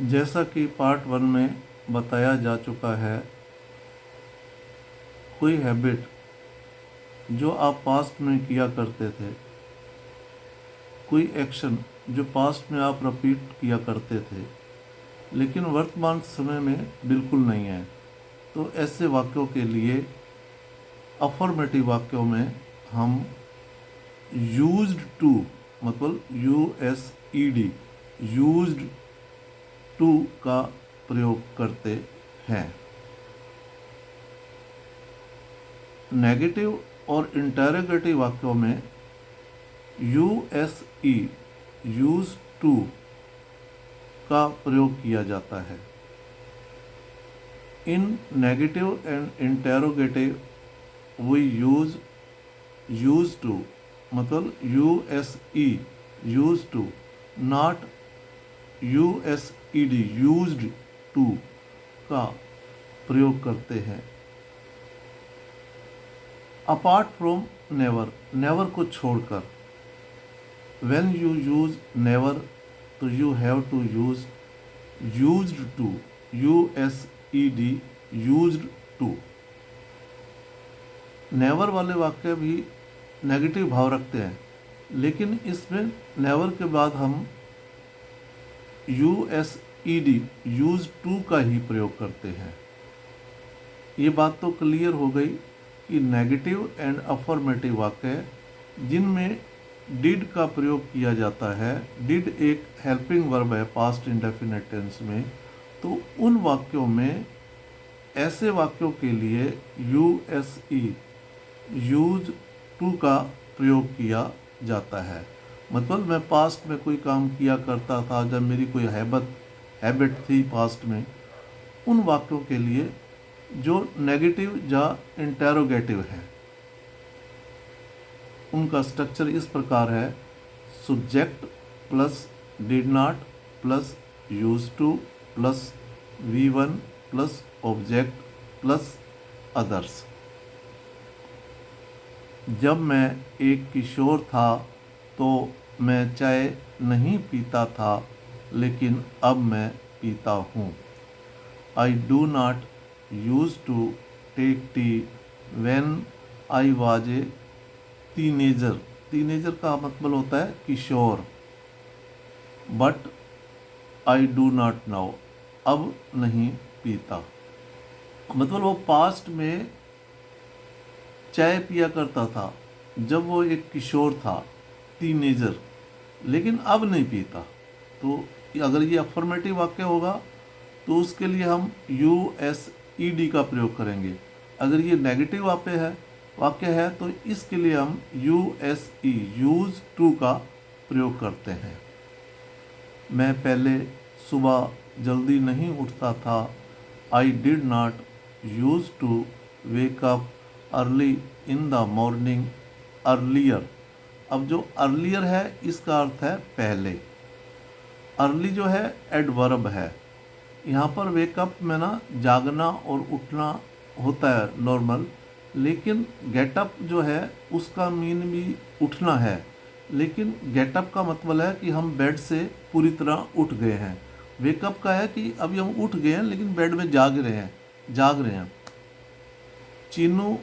जैसा कि पार्ट 1 में बताया जा चुका है, कोई हैबिट जो आप पास्ट में किया करते थे, कोई एक्शन जो पास्ट में आप रिपीट किया करते थे लेकिन वर्तमान समय में बिल्कुल नहीं है, तो ऐसे वाक्यों के लिए अफर्मेटिव वाक्यों में हम यूज्ड टू मतलब USED यूज्ड टू का प्रयोग करते हैं। नेगेटिव और इंटरोगेटिव वाक्यों में USE यूज टू का प्रयोग किया जाता है। इन negative and interrogative we use to मतलब USE use to, not USED used to का प्रयोग करते हैं। अपार्ट फ्रॉम नेवर, नेवर को छोड़कर, व्हेन यू यूज नेवर तो you have to use used to USED used to. Never वाले वाक्य भी नेगेटिव भाव रखते हैं, लेकिन इसमें नेवर के बाद हम USED यूज टू का ही प्रयोग करते हैं। ये बात तो क्लियर हो गई कि नेगेटिव एंड अफर्मेटिव वाक्य जिनमें डिड का प्रयोग किया जाता है, डिड एक हेल्पिंग वर्ब है पास्ट इंडेफिनिट टेंस में, तो उन वाक्यों में ऐसे वाक्यों के लिए USE यूज टू का प्रयोग किया जाता है। मतलब मैं पास्ट में कोई काम किया करता था, जब मेरी कोई हैबिट थी पास्ट में, उन वाक्यों के लिए जो नेगेटिव या इंटेरोगेटिव है, उनका स्ट्रक्चर इस प्रकार है: subject plus did not plus use two plus V1 plus object plus others. जब मैं एक किशोर था तो मैं चाय नहीं पीता था, लेकिन अब मैं पीता हूँ। I do not use to take tea when I was a teenager. Teenager का मतलब होता है किशोर। But I do not now, अब नहीं पीता। मतलब वो पास्ट में चाय पिया करता था जब वो एक किशोर था, टीनेजर, लेकिन अब नहीं पीता। तो अगर ये अफर्मेटिव वाक्य होगा तो उसके लिए हम USED का प्रयोग करेंगे। अगर ये नेगेटिव वाक्य है तो इसके लिए हम USE यूज टू का प्रयोग करते हैं। मैं पहले सुबह जल्दी नहीं उठता था। I did not use to wake up early in the morning earlier. अब जो अर्लियर है इसका अर्थ है पहले। अर्ली जो है एडवर्ब है। यहाँ पर वेकअप में ना जागना और उठना होता है नॉर्मल, लेकिन गेटअप जो है उसका मीन भी उठना है। लेकिन गेटअप का मतलब है कि हम बेड से पूरी तरह उठ गए हैं। वेकअप का है कि अभी हम उठ गए हैं लेकिन बेड में जाग रहे हैं। चीनू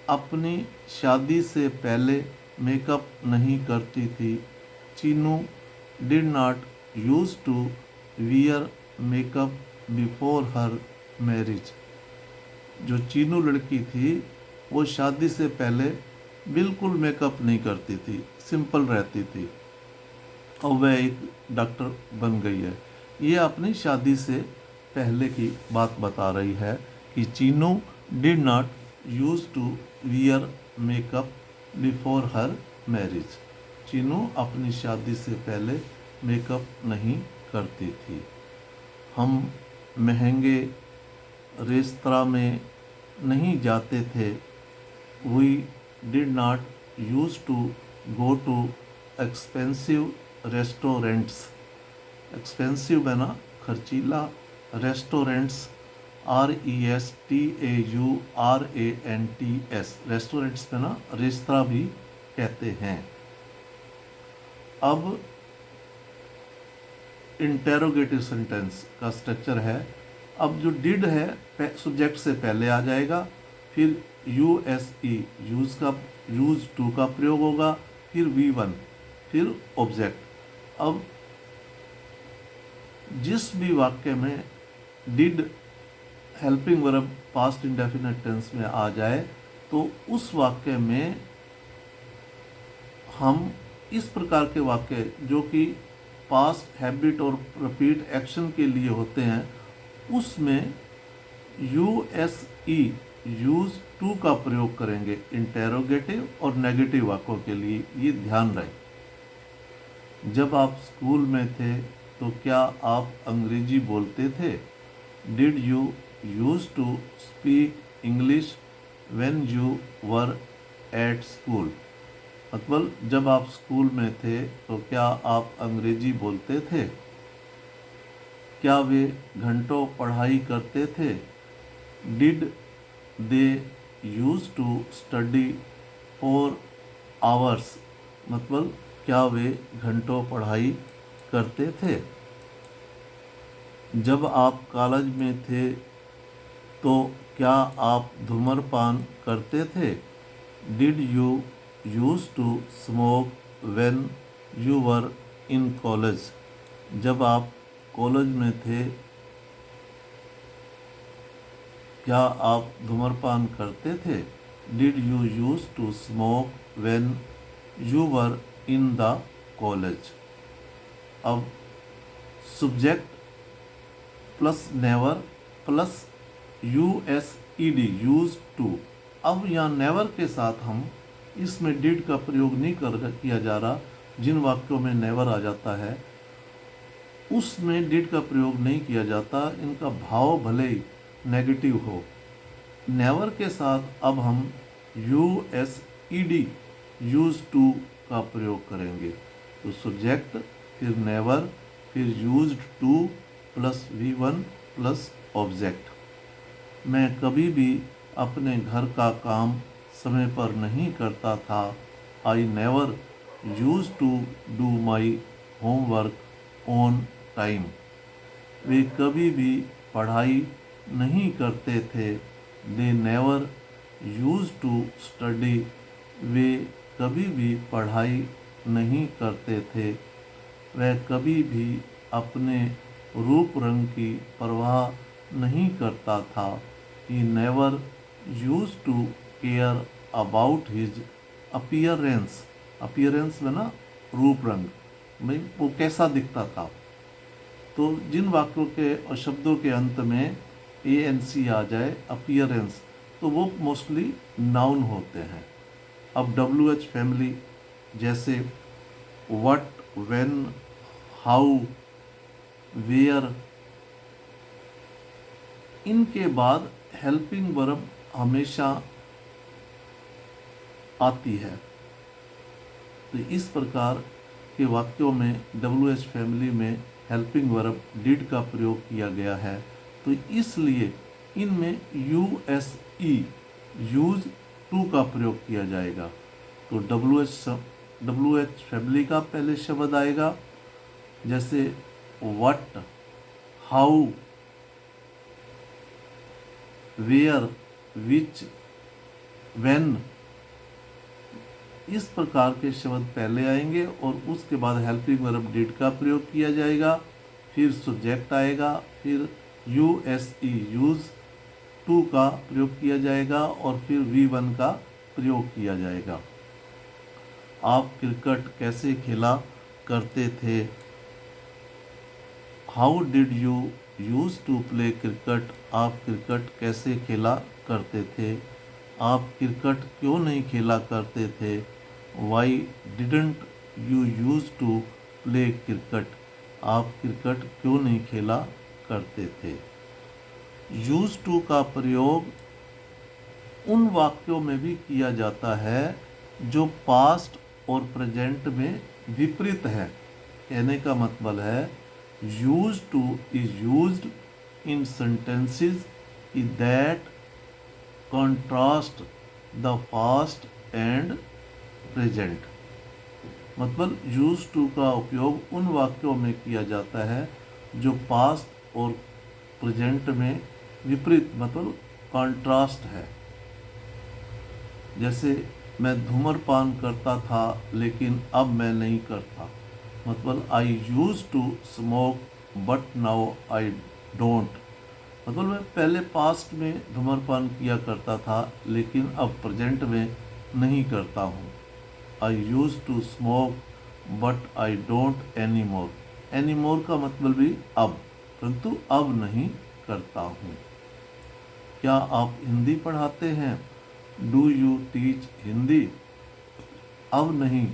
अपनी शादी से पहले मेकअप नहीं करती थी। Cheenu did not use to wear makeup before her marriage. जो चीनू लड़की थी वो शादी से पहले बिल्कुल मेकअप नहीं करती थी, सिंपल रहती थी, और वह एक डॉक्टर बन गई है। ये अपनी शादी से पहले की बात बता रही है कि Cheenu did not use to wear makeup before her marriage. Cheenu अपनी शादी से पहले मेकअप नहीं करती थी। हम महंगे रेस्तरां में नहीं जाते थे। We did not use to go to expensive restaurants. Expensive है ना खर्चीला, रेस्टोरेंट्स RESTAURANTS, रेस्टोरेंट्स में ना रेस्तरां भी कहते हैं। अब इंटेरोगेटिव सेंटेंस का स्ट्रक्चर है। अब जो डिड है सब्जेक्ट से पहले आ जाएगा, फिर यूएसई यूज टू का प्रयोग होगा, फिर वी1, फिर ऑब्जेक्ट। अब जिस भी वाक्य में did helping verb past indefinite tense में आ जाए तो उस वाक्य में हम इस प्रकार के वाक्य जो कि पास्ट हैबिट और रिपीट एक्शन के लिए होते हैं उसमें यूएसई यूज टू का प्रयोग करेंगे इंटेरोगेटिव और नेगेटिव वाक्यों के लिए। ये ध्यान रहे। जब आप स्कूल में थे तो क्या आप अंग्रेजी बोलते थे? Did you use to speak English when you were at school? मतलब जब आप स्कूल में थे तो क्या आप अंग्रेजी बोलते थे? क्या वे घंटों पढ़ाई करते थे? Did they use to study for hours? मतलब क्या वे घंटों पढ़ाई करते थे? जब आप कॉलेज में थे तो क्या आप धूम्रपान करते थे? Did you use to smoke when you were in college? जब आप कॉलेज में थे क्या आप धूम्रपान करते थे? Did you use to smoke when you were in the college? अब subject plus never plus U S E D use to. अब यहाँ नेवर के साथ हम इसमें डिड का प्रयोग नहीं किया जा रहा। जिन वाक्यों में नेवर आ जाता है उसमें डिड का प्रयोग नहीं किया जाता, इनका भाव भले ही नेगेटिव हो। नेवर के साथ अब हम यूएसईडी यूज टू का प्रयोग करेंगे। तो सब्जेक्ट फिर नेवर फिर used two plus V1 plus object. मैं कभी भी अपने घर का काम समय पर नहीं करता था। I never use to do my homework on time. वे कभी भी पढ़ाई नहीं करते थे। They never use to study. वे कभी भी पढ़ाई नहीं करते थे। वह कभी भी अपने रूप रंग की परवाह नहीं करता था। He never use to care about his appearance. Appearance में ना रूप रंग, भाई वो कैसा दिखता था। तो जिन वाक्यों के और शब्दों के अंत में ANC आ जाए अपीयरेंस तो वो मोस्टली नाउन होते हैं। अब WH फैमिली जैसे व्हाट, व्हेन, हाउ, वेयर, इनके बाद हेल्पिंग वर्ब हमेशा आती है। तो इस प्रकार के वाक्यों में WH फैमिली में हेल्पिंग वर्ब डिड का प्रयोग किया गया है। तो इसलिए इनमें यूएसई यूज टू का प्रयोग किया जाएगा। तो WH फैमिली का पहले शब्द आएगा जैसे what, how, where, which, when, इस प्रकार के शब्द पहले आएंगे और उसके बाद हेल्पिंग वर्ब डिड का प्रयोग किया जाएगा। फिर सब्जेक्ट आएगा, फिर यूएसई यूज टू का प्रयोग किया जाएगा और फिर वी1 का प्रयोग किया जाएगा। आप क्रिकेट कैसे खेला करते थे? How did you use to play cricket? आप क्रिकेट कैसे खेला करते थे? आप क्रिकेट क्यों नहीं खेला करते थे? Why didn't you use to play cricket? आप क्रिकेट क्यों नहीं खेला करते थे? यूज टू का प्रयोग उन वाक्यों में भी किया जाता है जो पास्ट और प्रेजेंट में विपरीत है। कहने का मतलब है use two is used in sentences that contrast the past and present। मतलब यूज टू का उपयोग उन वाक्यों में किया जाता है जो पास्ट और प्रेजेंट में विपरीत मतलब कॉन्ट्रास्ट है। जैसे मैं धूम्रपान करता था लेकिन अब मैं नहीं करता। मतलब I use to smoke but now I don't. मतलब मैं पहले पास्ट में धूम्रपान किया करता था लेकिन अब प्रेजेंट में नहीं करता हूँ। I use to smoke but I don't any more. Any more का मतलब भी अब, परंतु अब नहीं करता हूँ। क्या आप हिंदी पढ़ाते हैं? Do you teach Hindi? अब नहीं,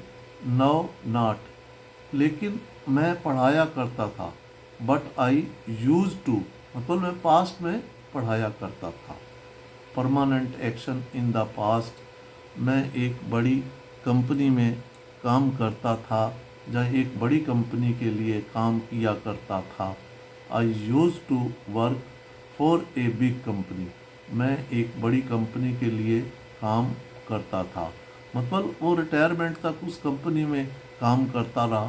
नो नॉट। लेकिन मैं पढ़ाया करता था। बट आई यूज टू मतलब मैं पास्ट में पढ़ाया करता था। Permanent action in the past, मैं एक बड़ी कंपनी में काम करता था या एक बड़ी कंपनी के लिए काम किया करता था। I use to work for a big company, मैं एक बड़ी कंपनी के लिए काम करता था। मतलब वो रिटायरमेंट तक उस कंपनी में काम करता रहा।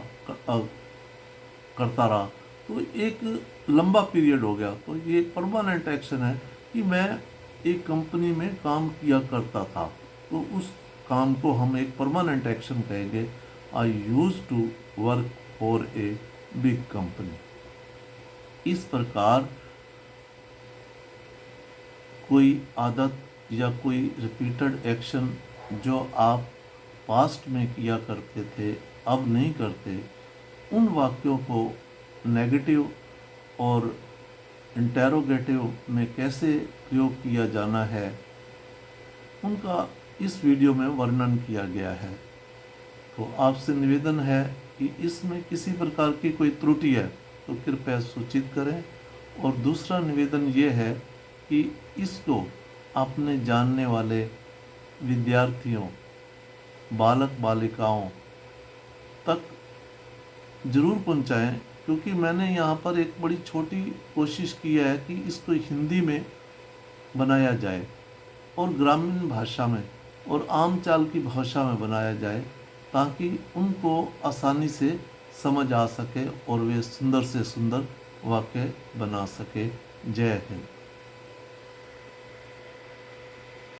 तो एक लंबा पीरियड हो गया, तो ये एक परमानेंट एक्शन है कि मैं एक कंपनी में काम किया करता था, तो उस काम को हम एक परमानेंट एक्शन कहेंगे। I use to work for a big company. इस प्रकार कोई आदत या कोई रिपीटेड एक्शन जो आप पास्ट में किया करते थे अब नहीं करते, उन वाक्यों को नेगेटिव और इंटेरोगेटिव में कैसे प्रयोग किया जाना है, उनका इस वीडियो में वर्णन किया गया है। तो आपसे निवेदन है कि इसमें किसी प्रकार की कोई त्रुटि है तो कृपया सूचित करें। और दूसरा निवेदन ये है कि इसको अपने जानने वाले विद्यार्थियों, बालक बालिकाओं तक ज़रूर पहुंचाएं, क्योंकि मैंने यहाँ पर एक बड़ी छोटी कोशिश की है कि इसको हिंदी में बनाया जाए और ग्रामीण भाषा में और आम चाल की भाषा में बनाया जाए, ताकि उनको आसानी से समझ आ सके और वे सुंदर से सुंदर वाक्य बना सके। जय हिंद।